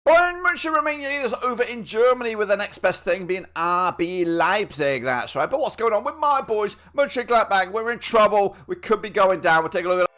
Bayern München remain leaders over in Germany, with the next best thing being RB Leipzig. That's right. But what's going on with my boys, Mönchengladbach? We're in trouble. We could be going down. We'll take a look at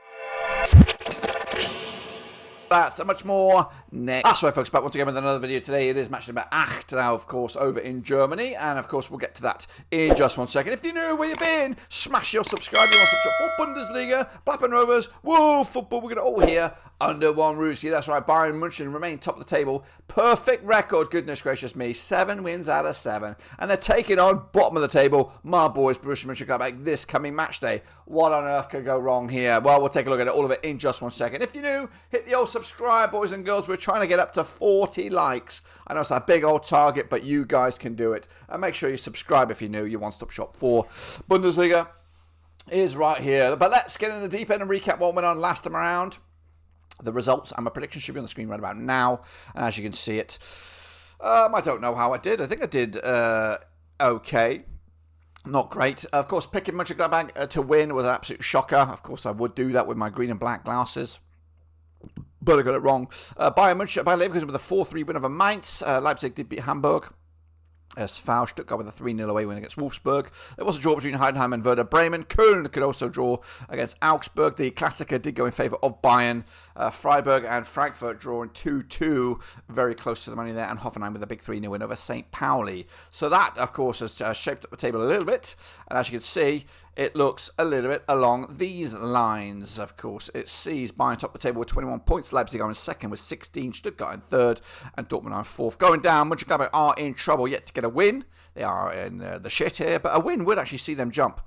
that and much more next. That's right, folks, back once again with another video. Today it is match number 8 now, of course, over in Germany, and of course we'll get to that in just 1 second. If you're new where you've been, smash your subscribe. You want to subscribe for Bundesliga, Blackburn Rovers, woo, football. We're going to all here under one roof. Yeah, that's right. Bayern München remain top of the table. Perfect record, goodness gracious me. 7 wins out of 7, and they're taking on bottom of the table my boys, Borussia Mönchengladbach, this coming match day. What on earth could go wrong here? Well, we'll take a look at it, all of it, in just 1 second. If you're new, hit the old subscribe, boys and girls. We're trying to get up to 40 likes. I know it's a big old target, but you guys can do it. And make sure you subscribe if you're new. Your one-stop shop for Bundesliga is right here. But let's get in the deep end and recap what went on last time around. The results and my prediction should be on the screen right about now. And as you can see it, I don't know how I did. I think I did okay. Not great. Of course, picking Mönchengladbach to win was an absolute shocker. Of course, I would do that with my green and black glasses, but I got it wrong. Bayern Leverkusen with a 4-3 win over Mainz. Leipzig did beat Hamburg. VfB Stuttgart with a 3-0 away win against Wolfsburg. There was a draw between Heidenheim and Werder Bremen. Köln could also draw against Augsburg. The Klassiker did go in favour of Bayern. Freiburg and Frankfurt drawing 2-2. Very close to the money there. And Hoffenheim with a big 3-0 win over St. Pauli. So that, of course, has shaped up the table a little bit. And as you can see, it looks a little bit along these lines, of course. It sees Bayern top of the table with 21 points. Leipzig are in second with 16. Stuttgart in third. And Dortmund are in fourth. Going down, Mönchengladbach are in trouble yet to get a win. They are in the shit here. But a win would actually see them jump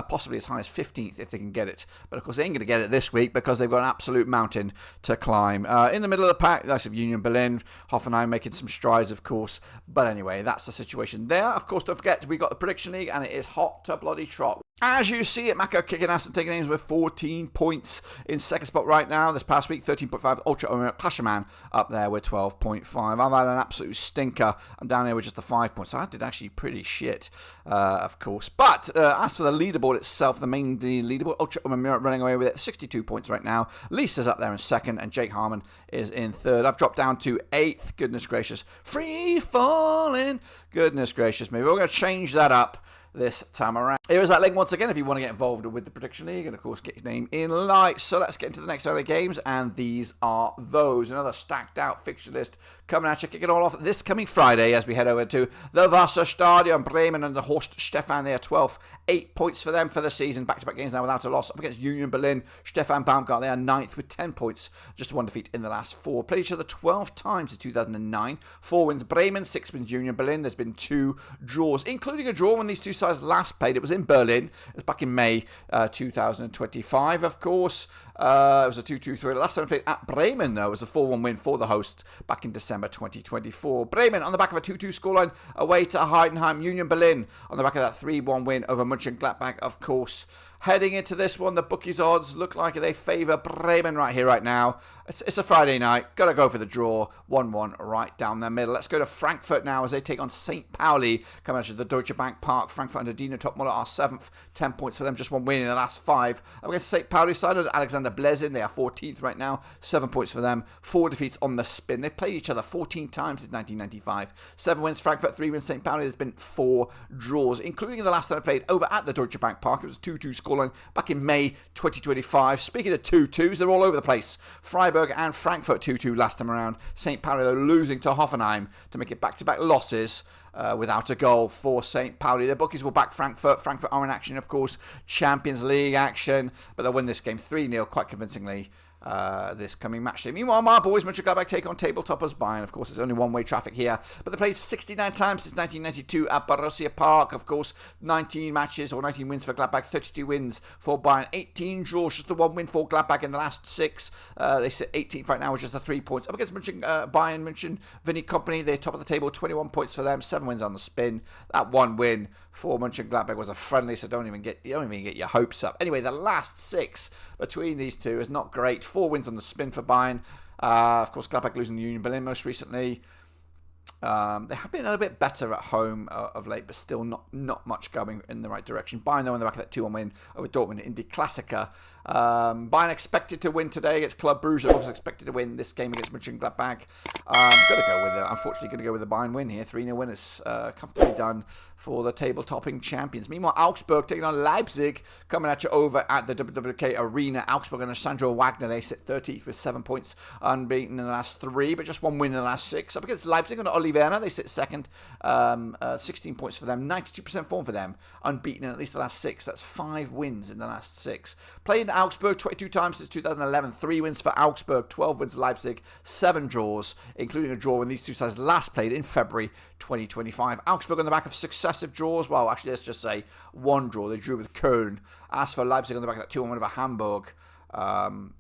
possibly as high as 15th if they can get it. But of course, they ain't going to get it this week because they've got an absolute mountain to climb. In the middle of the pack, that's Union Berlin. Hoffenheim making some strides, of course. But anyway, that's the situation there. Of course, don't forget, we got the Prediction League, and it is hot to bloody trot. As you see it, Mako kicking ass and taking names with 14 points in second spot right now. This past week, 13.5. Ultra Clasherman up there with 12.5. I've had an absolute stinker. I'm down here with just the 5 points. So I did actually pretty shit, of course. But as for the leaderboard itself, the main leaderboard, Ultra running away with it, 62 points right now. Lisa's up there in second, and Jake Harmon is in third. I've dropped down to 8th. Goodness gracious. Free falling. Goodness gracious me. We're going to change that up this time around. Here is that link once again if you want to get involved with the Prediction League and of course get your name in lights. So let's get into the next early games, and these are those. Another stacked out fixture list coming at you, kicking all off this coming Friday as we head over to the Wasserstadion. Bremen and the Horst Stefan, they are 12th. 8 points for them for the season. Back-to-back games now without a loss. Up against Union Berlin, Stefan Baumgart, they are 9th with 10 points. Just one defeat in the last 4. Played each other 12 times in 2009. 4 wins Bremen, 6 wins Union Berlin. There's been 2 draws, including a draw when these two sides last played. It was in Berlin. It was back in May 2025, of course. It was a 2-2-3. The last time we played at Bremen, though, was a 4-1 win for the host back in December 2024. Bremen on the back of a 2-2 scoreline away to Heidenheim. Union Berlin on the back of that 3-1 win over Mönchengladbach, of course. Heading into this one, the bookies' odds look like they favour Bremen right here, right now. It's a Friday night. Got to go for the draw. 1-1 right down the middle. Let's go to Frankfurt now as they take on St. Pauli. Coming out of the Deutsche Bank Park. Frankfurt under Dino Topmuller are 7th. 10 points for them. Just one win in the last 5. Up against St. Pauli side of Alexander Blezin. They are 14th right now. 7 points for them. 4 defeats on the spin. They played each other 14 times since 1995. 7 wins Frankfurt. 3 wins St. Pauli. There's been 4 draws, including the last time I played over at the Deutsche Bank Park. It was a 2-2 scoreline back in May 2025. Speaking of 2-2s, they're all over the place. Freiburg and Frankfurt 2-2 last time around. St. Pauli, though, losing to Hoffenheim to make it back-to-back losses without a goal for St. Pauli. Their bookies will back Frankfurt. Frankfurt are in action, of course. Champions League action. But they'll win this game 3-0 quite convincingly. This coming match day. Meanwhile, my boys, Mönchengladbach, take on tabletoppers Bayern. Of course, it's only one-way traffic here, but they played 69 times since 1992 at Borussia Park. Of course, 19 matches or 19 wins for Gladbach, 32 wins for Bayern, 18 draws, just the 1 win for Gladbach in the last 6. They sit 18th right now with just the 3 points. Up against Bayern München, Vinny Company, they're top of the table, 21 points for them, 7 wins on the spin. That 1 win for Mönchengladbach was a friendly, so don't even get your hopes up. Anyway, the last 6 between these two is not great. 4 wins on the spin for Bayern. Of course, Gladbach losing to Union Berlin most recently. They have been a little bit better at home of late, but still not much going in the right direction. Bayern, though, on the back of that 2-1 win over Dortmund in Die Klassiker. Bayern expected to win today against Club Brugge. They're also expected to win this game against Mönchengladbach. Unfortunately, going to go with the Bayern win here. 3-0 winners, comfortably done for the table-topping champions. Meanwhile, Augsburg taking on Leipzig, coming at you over at the WWK Arena. Augsburg under Sandro Wagner, they sit 13th with 7 points, unbeaten in the last 3, but just 1 win in the last 6. Up against Leipzig under Oli Werner, they sit second, 16 points for them, 92% form for them, unbeaten in at least the last 6. That's 5 wins in the last 6. Played in Augsburg 22 times since 2011, 3 wins for Augsburg, 12 wins for Leipzig, 7 draws, including a draw when these two sides last played in February 2025. Augsburg on the back of successive draws. Well, actually, let's just say 1 draw. They drew with Köln. As for Leipzig on the back of that 2-1 win over Hamburg.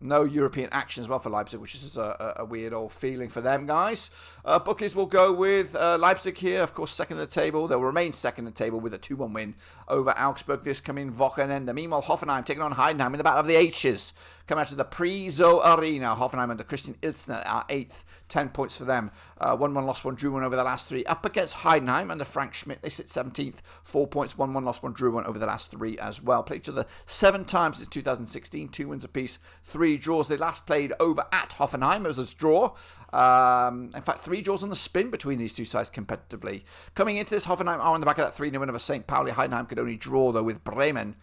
No European action as well for Leipzig, which is a weird old feeling for them, guys. Bookies will go with Leipzig here, of course, second in the table. They'll remain second in the table with a 2-1 win over Augsburg this coming Wochenende. Meanwhile, Hoffenheim taking on Heidenheim in the battle of the H's. Coming out to the Priso Arena. Hoffenheim under Christian Ilzner are 8th, 10 points for them. 1-1 lost, 1 drew, 1 over the last 3. Up against Heidenheim under Frank Schmidt, they sit 17th, 4 points, 1-1 lost, 1 drew, 1 over the last 3 as well. Played each other 7 times since 2016, 2 wins apiece, 3 draws. They last played over at Hoffenheim. It was a draw. In fact, 3 draws on the spin between these two sides competitively. Coming into this, Hoffenheim are on the back of that 3-0 win over St. Pauli. Heidenheim could only draw, though, with Bremen.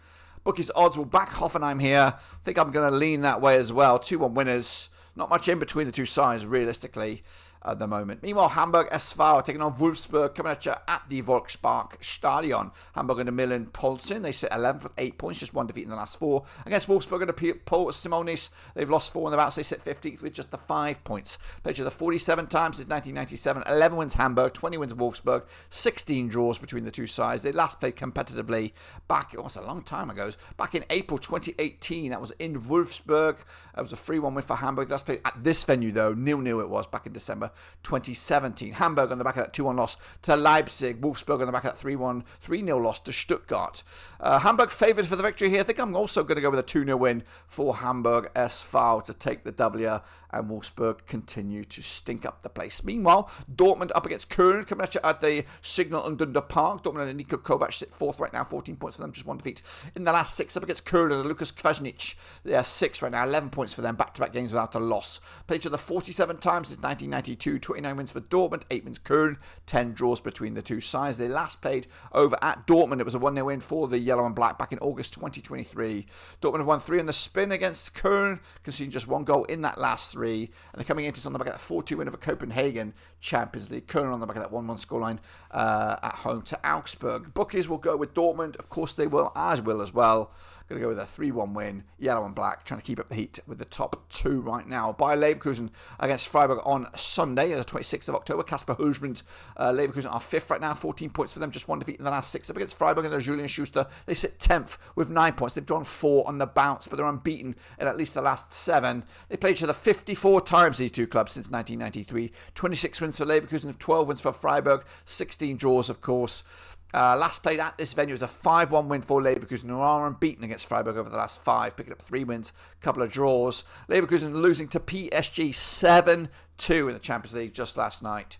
Bookies odds will back Hoffenheim here. I think I'm going to lean that way as well. 2-1 winners. Not much in between the two sides, realistically, at the moment. Meanwhile, Hamburg SV taking on Wolfsburg, coming at you at the Volkspark Stadion. Hamburg under Milan Polsin, they sit 11th with 8 points, just 1 defeat in the last 4. Against Wolfsburg under Paul Simonis, they've lost 4 in the bouts, they sit 15th with just the 5 points. Played each other 47 times since 1997, 11 wins Hamburg, 20 wins Wolfsburg, 16 draws between the two sides. They last played competitively back, it's a long time ago, back in April 2018. That was in Wolfsburg. That was a 3-1 win for Hamburg. They last played at this venue, though, 0-0 it was back in December 2017. Hamburg on the back of that 2-1 loss to Leipzig. Wolfsburg on the back of that 3-0 loss to Stuttgart. Hamburg favoured for the victory here. I think I'm also going to go with a 2-0 win for Hamburg SV to take the W, and Wolfsburg continue to stink up the place. Meanwhile, Dortmund up against Köln, coming at you at the Signal Iduna Park. Dortmund and Nico Kovac sit 4th right now, 14 points for them, just 1 defeat in the last 6. Up against Köln and Lukas Kvasnic. They are 6th right now, 11 points for them, back-to-back games without a loss. Played each other 47 times since 1992, 29 wins for Dortmund, 8 wins Köln, 10 draws between the two sides. They last played over at Dortmund. It was a 1-0 win for the Yellow and Black back in August 2023. Dortmund have won 3 in the spin against Köln, conceding just 1 goal in that last 3. And they're coming into on the back of that 4-2 win over Copenhagen Champions League. Köln on the back of that 1-1 scoreline at home to Augsburg. Bookies will go with Dortmund. Of course they will, as well. Going to go with a 3-1 win, Yellow and Black, trying to keep up the heat with the top 2 right now. Bayer Leverkusen against Freiburg on Sunday, the 26th of October. Kasper Hülsbrand, Leverkusen are 5th right now, 14 points for them, just 1 defeat in the last 6. Up against Freiburg and Julian Schuster, they sit 10th with 9 points. They've drawn 4 on the bounce, but they're unbeaten in at least the last 7. They played each other 54 times, these two clubs, since 1993. 26 wins for Leverkusen, 12 wins for Freiburg, 16 draws, of course. Last played at this venue was a 5-1 win for Leverkusen, who are unbeaten against Freiburg over the last 5, picking up 3 wins, a couple of draws. Leverkusen losing to PSG 7-2 in the Champions League just last night.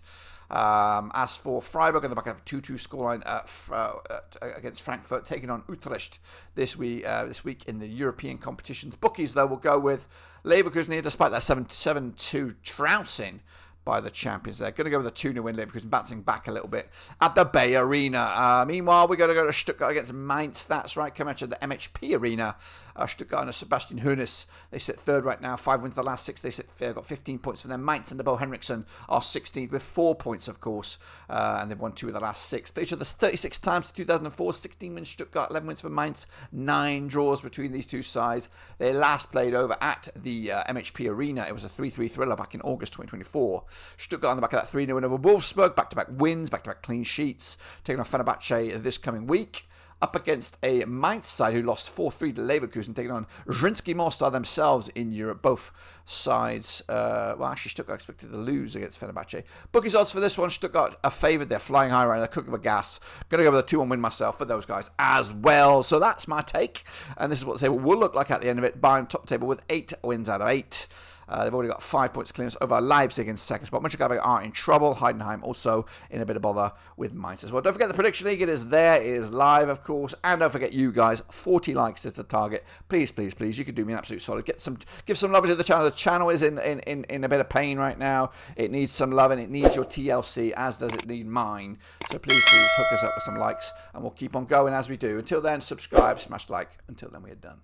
As for Freiburg, on the back of a 2-2 scoreline against Frankfurt, taking on Utrecht this week in the European competitions. Bookies, though, will go with Leverkusen here, despite that 7-2 trouncing by the champions. They're going to go with a 2-0 win. Leverkusen bouncing back a little bit at the Bay Arena. Meanwhile, we're going to go to Stuttgart against Mainz. That's right, coming out of the MHP Arena. Stuttgart under Sebastian Hoeneß. They sit 3rd right now, 5 wins the last 6. They've got 15 points for them. Mainz under Bo Henriksen are 16th with 4 points, of course, and they've won 2 of the last 6. Played each other 36 times since 2004. 16 wins Stuttgart, 11 wins for Mainz, 9 draws between these two sides. They last played over at the MHP Arena. It was a 3-3 thriller back in August 2024. Stuttgart on the back of that 3-0 win over Wolfsburg, back-to-back wins, back-to-back clean sheets, taking on Fenerbahce this coming week. Up against a Mainz side who lost 4-3 to Leverkusen, taking on Zrinski Mostar themselves in Europe. Both sides, actually Stuttgart expected to lose against Fenerbahce. Bookies odds for this one, Stuttgart are favoured. They're flying high right now, they're cooking with gas. Going to go with a 2-1 win myself for those guys as well. So that's my take. And this is what the table will look like at the end of it. Bayern top table with 8 wins out of 8. They've already got 5 points clearance over Leipzig in second spot. Mönchengladbach are in trouble. Heidenheim also in a bit of bother with Mainz as well. Don't forget the prediction league. It is there. It is live, of course. And don't forget you guys, 40 likes is the target. Please, please, please, you could do me an absolute solid. Give some love to the channel. The channel is in a bit of pain right now. It needs some love and it needs your TLC, as does it need mine. So please, please hook us up with some likes and we'll keep on going as we do. Until then, subscribe, smash like. Until then, we are done.